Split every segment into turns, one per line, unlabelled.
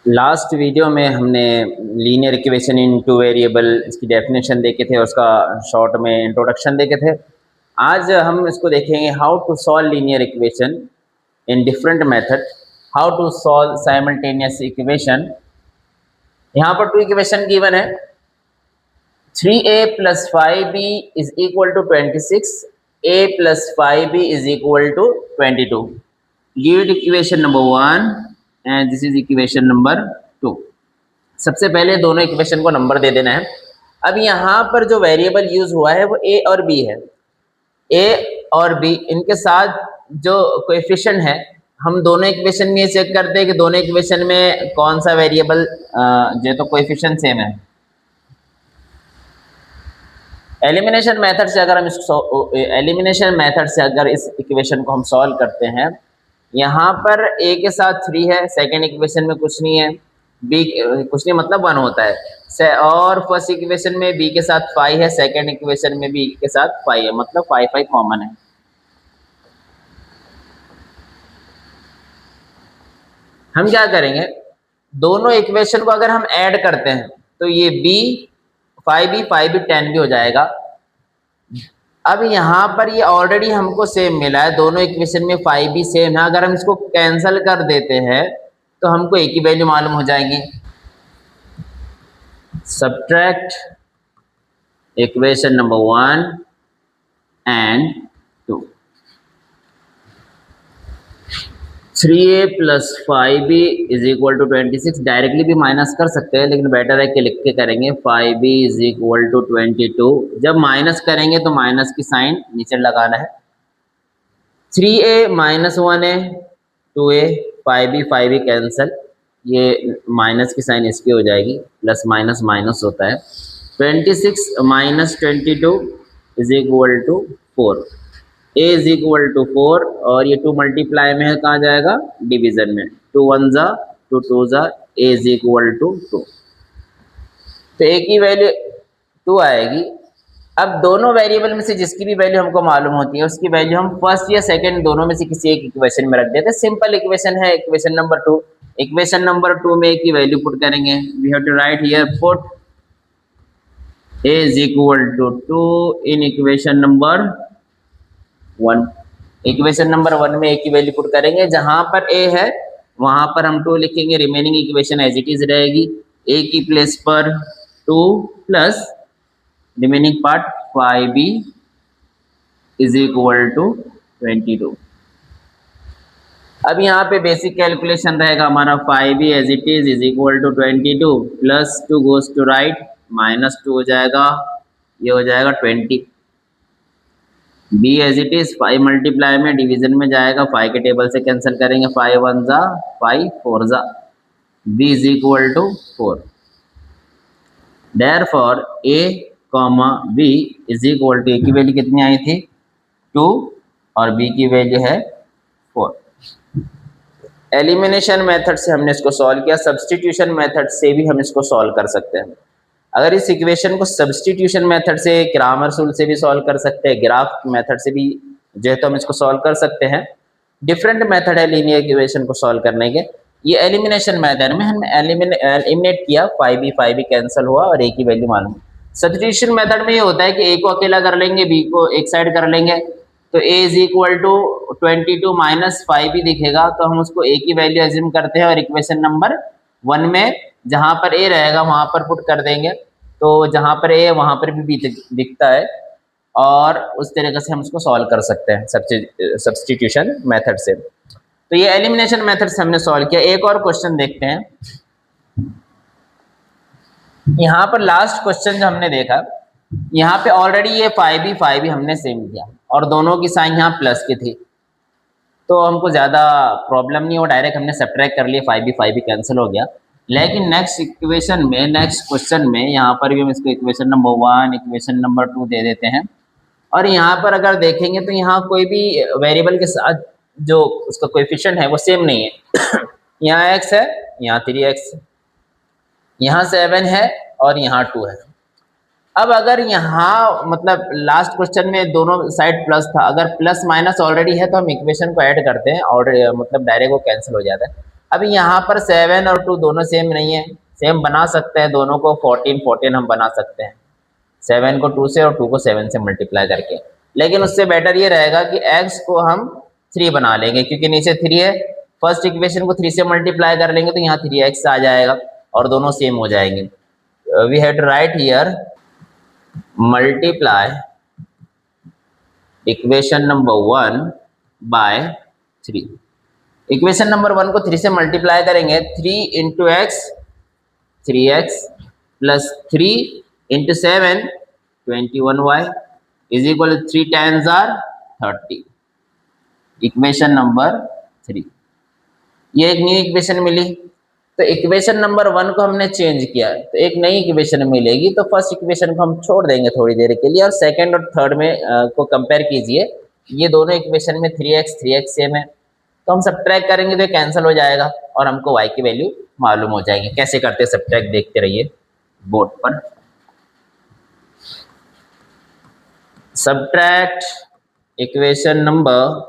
Last video में हमने linear equation इन two variable इसकी डेफिनेशन देखे थे, उसका शॉर्ट में इंट्रोडक्शन देखे थे। आज हम इसको देखेंगे how to solve linear equation in different method, how to solve simultaneous equation. यहाँ पर टू इक्वेशन गिवन है, 3a + 5b is equal to 26, a + 5b is equal to 22। Give equation number 1 and this is equation number 2। सबसे पहले दोनों equation को number दे देना है। अब यहाँ पर जो वेरिएबल यूज हुआ है वो a और b है। a और b इनके साथ जो कोएफिशिएंट है, हम दोनों इक्वेशन में चेक करते हैं कि दोनों इक्वेशन में कौन सा वेरिएबल जो तो कोएफिशिएंट सेम है। एलिमिनेशन मेथड से अगर इस इक्वेशन को हम सॉल्व करते हैं, यहाँ पर a के साथ 3 है, सेकेंड इक्वेशन में कुछ नहीं है, b कुछ नहीं मतलब 1 होता है, और फर्स्ट इक्वेशन में b के साथ 5 है, सेकेंड इक्वेशन में b के साथ 5 है, मतलब 5 5 कॉमन है। हम क्या करेंगे, दोनों इक्वेशन को अगर हम ऐड करते हैं तो ये b 5b 10 भी हो जाएगा। अब यहाँ पर ये ऑलरेडी हमको सेम मिला है, दोनों इक्वेशन में 5b सेम है। अगर हम इसको कैंसिल कर देते हैं तो हमको एक ही वैल्यू मालूम हो जाएगी। Subtract equation number 1 and 2। 3a + 5b is equal to 26। Directly भी माइनस कर सकते हैं, लेकिन बेटर है कि लिख के करेंगे। 5b is equal to 22। जब माइनस करेंगे तो माइनस की साइन नीचे लगाना है। 3a - 1 है, 2a, 5b कैंसल, ये माइनस की साइन इसकी हो जाएगी, प्लस माइनस माइनस होता है। 26 - 22 is equal to 4। a is equal to 4 और ये 2 मल्टीप्लाई में है, कहाँ जाएगा, डिवीजन में। 2 1 जा 2 2 जा, a इज इक्वल टू 2। तो a की वैल्यू 2 आएगी। अब दोनों वेरिएबल में से जिसकी भी वैल्यू हमको मालूम होती है उसकी वैल्यू हम फर्स्ट या सेकंड दोनों में से किसी एक इक्वेशन में रख देते हैं। सिंपल इक्वेशन है, इक्वेशन नंबर 2। इक्वेशन नंबर 2 में a की वैल्यू पुट करेंगे। We have to write here put a is equal to 2 in equation number 1। Equation number 1 में a की वैल्यू पुट करेंगे, जहां पर a है वहां पर हम 2 लिखेंगे, remaining equation as it is रहेगी। a की प्लेस पर 2 plus remaining part 5b is equal to 22। अब यहाँ पे बेसिक कैलकुलेशन रहेगा हमारा, 5b as it is equal to 22 plus 2 goes to right, -2 हो जाएगा, ये हो जाएगा 20। b as it is 5 multiply में डिवीजन में जाएगा, 5 के टेबल से कैंसिल करेंगे, 5 1 जा 5 4 जा, b is equal to 4। Therefore a, b is equal to, a की वैल्यू कितनी आई थी 2 और b की वैल्यू है 4। एलिमिनेशन मेथड से हमने इसको सॉल्व किया, सब्स्टिट्यूशन मेथड से भी हम इसको सॉल्व कर सकते हैं। अगर इस इक्वेशन को सब्स्टिट्यूशन मेथड से, क्रामर्स रूल से भी सॉल्व कर सकते हैं, ग्राफ मेथड से भी जो है तो हम इसको सॉल्व कर सकते हैं। डिफरेंट मेथड है लीनियर इक्वेशन को सॉल्व करने के। ये एलिमिनेशन मेथड में हमने एलिमिनेट किया, 5b कैंसिल हुआ और a की वैल्यू मालूम। सब्स्टिट्यूशन मेथड में ये होता है कि a को अकेला कर लेंगे, b को एक साइड कर लेंगे, तो a is equal to 22 - 5b दिखेगा, तो हम उसको a की वैल्यू एज्यूम करते हैं और इक्वेशन नंबर 1 में जहां पर a रहेगा वहां पर पुट कर देंगे। तो जहां पर a है वहां पर भी b दिखता है, और उस तरीके से हम उसको सॉल्व कर सकते हैं सब्स्टिट्यूशन मेथड से। तो ये एलिमिनेशन मेथड से हमने सॉल्व किया। एक और क्वेश्चन देखते हैं। यहाँ पर लास्ट क्वेश्चन जो हमने देखा, यहाँ पे ऑलरेडी ये 5b हमने सेम किया और दोनों की साइन यहाँ प्लस की थी, तो हमको ज़्यादा प्रॉब्लम नहीं हो, डायरेक्ट हमने सब्ट्रैक्ट कर लिया, 5b कैंसिल हो गया। लेकिन नेक्स्ट इक्वेशन में, नेक्स्ट क्वेश्चन में यहाँ पर भी हम इसको इक्वेशन नंबर 1 इक्वेशन नंबर 2 दे देते हैं, और यहाँ पर अगर देखेंगे तो यहाँ कोई भी वेरिएबल के साथ जो उसका कोएफिशिएंट है वो सेम नहीं है। यहाँ x है, यहाँ 3x, यहाँ 7 है और यहाँ 2 है। अब अगर यहाँ मतलब लास्ट क्वेश्चन में दोनों साइड प्लस था, अगर प्लस माइनस ऑलरेडी है तो हम इक्वेशन को ऐड करते हैं और मतलब डायरेक्ट वो कैंसिल हो जाता है। अभी यहाँ पर 7 और 2 दोनों सेम नहीं है, सेम बना सकते हैं दोनों को, 14 14 हम बना सकते हैं 7 को 2 से और 2 को 7 से मल्टीप्लाई करके। लेकिन उससे बेटर ये रहेगा कि x को हम 3 बना लेंगे, क्योंकि नीचे 3 है, फर्स्ट इक्वेशन को 3 से मल्टीप्लाई कर लेंगे तो यहाँ 3x आ जाएगा और दोनों सेम हो जाएंगे। We have to write here multiply equation number 1 by 3। Equation number 1 को 3 से मल्टीप्लाई करेंगे, 3 into x 3x plus 3 into 7 21y is equal 3 times are 30। Equation number 3, ये एक न्यू इक्वेशन मिली। तो इक्वेशन नंबर 1 को हमने चेंज किया तो एक नई इक्वेशन मिलेगी, तो फर्स्ट इक्वेशन को हम छोड़ देंगे थोड़ी देर के लिए और सेकंड और थर्ड में को कंपेयर कीजिए। ये दोनों इक्वेशन में 3x सेम है, तो हम सब्ट्रैक्ट करेंगे तो कैंसिल हो जाएगा और हमको y की वैल्यू मालूम हो जाएगी। कैसे करते हैं सब्ट्रैक्ट देखते रहिए बोर्ड पर। सब्ट्रैक्ट इक्वेशन नंबर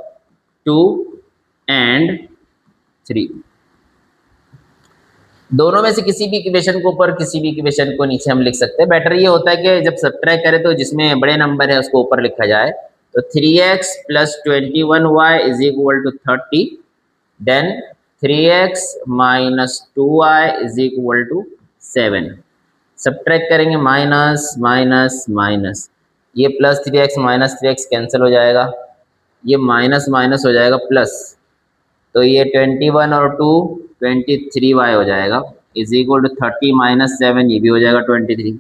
2 एंड 3, दोनों में से किसी भी इक्वेशन को ऊपर किसी भी इक्वेशन को नीचे हम लिख सकते हैं। बेटर ये होता है कि जब सब्ट्रैक्ट करें तो जिसमें बड़े नंबर है उसको ऊपर लिखा जाए। तो 3x plus 21y is equal to 30, then 3x minus 2y is equal to 7। Subtract करेंगे माइनस माइनस माइनस, ये plus 3x minus 3x cancel हो जाएगा, ये माइनस माइनस हो जाएगा प्लस, तो ये 21 और 2 23y हो जाएगा इज इक्वल टू 30 माइनस 7, ये भी हो जाएगा 23।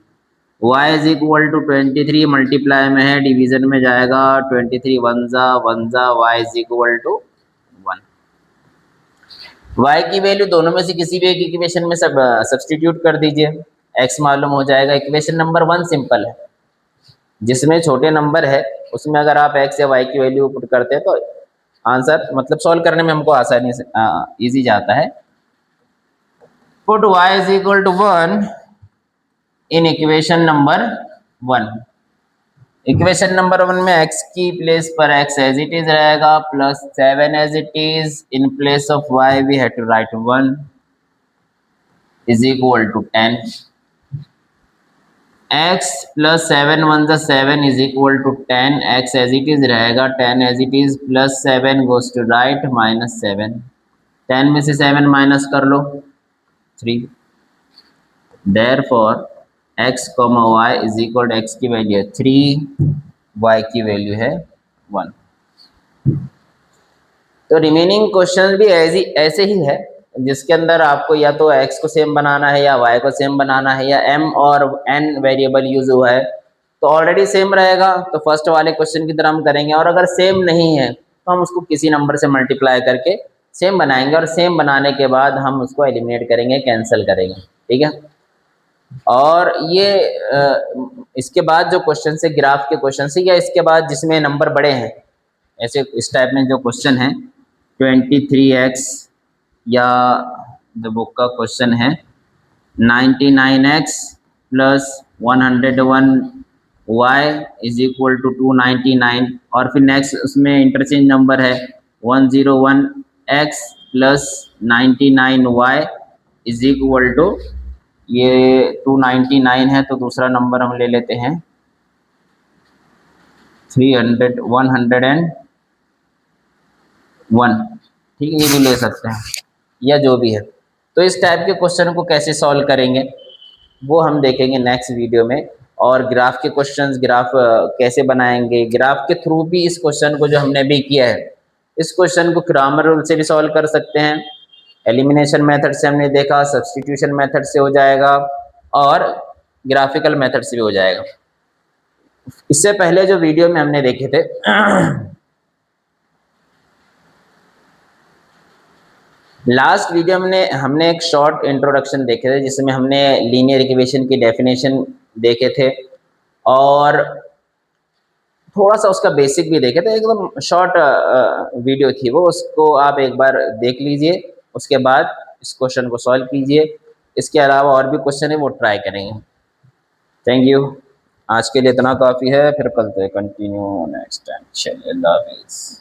y is equal to 23 multiply में है, डिवीजन में जाएगा 23 1 जा y is equal to 1। y की वैल्यू दोनों में से किसी भी एक इक्वेशन में सब्सटीट्यूट कर दीजिए, x मालूम हो जाएगा। इक्वेशन नंबर 1 सिंपल है, जिसमें छोटे नंबर है उसमें अगर आप x या y की वैल्यू पुट करते हैं तो आंसर मतलब सॉल्व करने में हमको आसानी से इजी जाता है। Put y is equal to 1 in equation number 1। Equation number 1 में x की प्लेस पर x एज इट इज रहेगा, plus 7 as it is, in place of y we have to write 1 is equal to 10। x plus 7 1 जा 7 is equal to 10, x as it is रहेगा 10 as it is, plus 7 goes to right minus 7, 10 में से 7 minus कर लो 3। Therefore x, y is equal to x की value है 3, y की value है 1। तो रिमेनिंग क्वेश्चन भी ऐसे ही है, जिसके अंदर आपको या तो x को सेम बनाना है या y को सेम बनाना है, या m और n वेरिएबल यूज हुआ है तो ऑलरेडी सेम रहेगा तो फर्स्ट वाले क्वेश्चन की तरह हम करेंगे, और अगर सेम नहीं है तो हम उसको किसी नंबर से मल्टीप्लाई करके सेम बनाएंगे, और सेम बनाने के बाद हम उसको एलिमिनेट करेंगे, कैंसिल करेंगे, ठीक है। और ये इसके बाद जो क्वेश्चन से ग्राफ के क्वेश्चन से, या इसके बाद जिसमें नंबर बड़े हैं, ऐसे इस टाइप में जो क्वेश्चन है 23x, या जो बुक का क्वेश्चन है 99x plus 101y is equal to 299, और फिर नेक्स्ट उसमें इंटरचेंज नंबर है 101x plus 99y is equal to, ये 299 है तो दूसरा नंबर हम ले लेते हैं 101, ठीक है, ये भी ले सकते हैं या जो भी है। तो इस टाइप के क्वेश्चन को कैसे सॉल्व करेंगे वो हम देखेंगे नेक्स्ट वीडियो में, और ग्राफ के क्वेश्चंस, ग्राफ कैसे बनाएंगे, ग्राफ के थ्रू भी इस क्वेश्चन को जो हमने अभी किया है, इस क्वेश्चन को ग्रामर रूल से भी सॉल्व कर सकते हैं, एलिमिनेशन मेथड से हमने देखा, सब्स्टिट्यूशन मेथड से हो जाएगा, और ग्राफिकल मेथड से भी हो जाएगा। इससे पहले जो वीडियो में हमने देखे थे लास्ट वीडियो में हमने एक शॉर्ट इंट्रोडक्शन देखे थे, जिसमें हमने लीनियर इक्वेशन की डेफिनेशन देखे थे और थोड़ा सा उसका बेसिक भी देखे थे। एकदम शॉर्ट वीडियो थी वो, उसको आप एक बार देख लीजिए, उसके बाद इस क्वेश्चन को सॉल्व कीजिए। इसके अलावा और भी क्वेश्चन है वो ट्राई करेंगे। थैंक यू, आज के लिए इतना काफ़ी है, फिर कल से कंटिन्यू नेक्स्ट टाइम। चलिए, अल्लाह हाफिज़।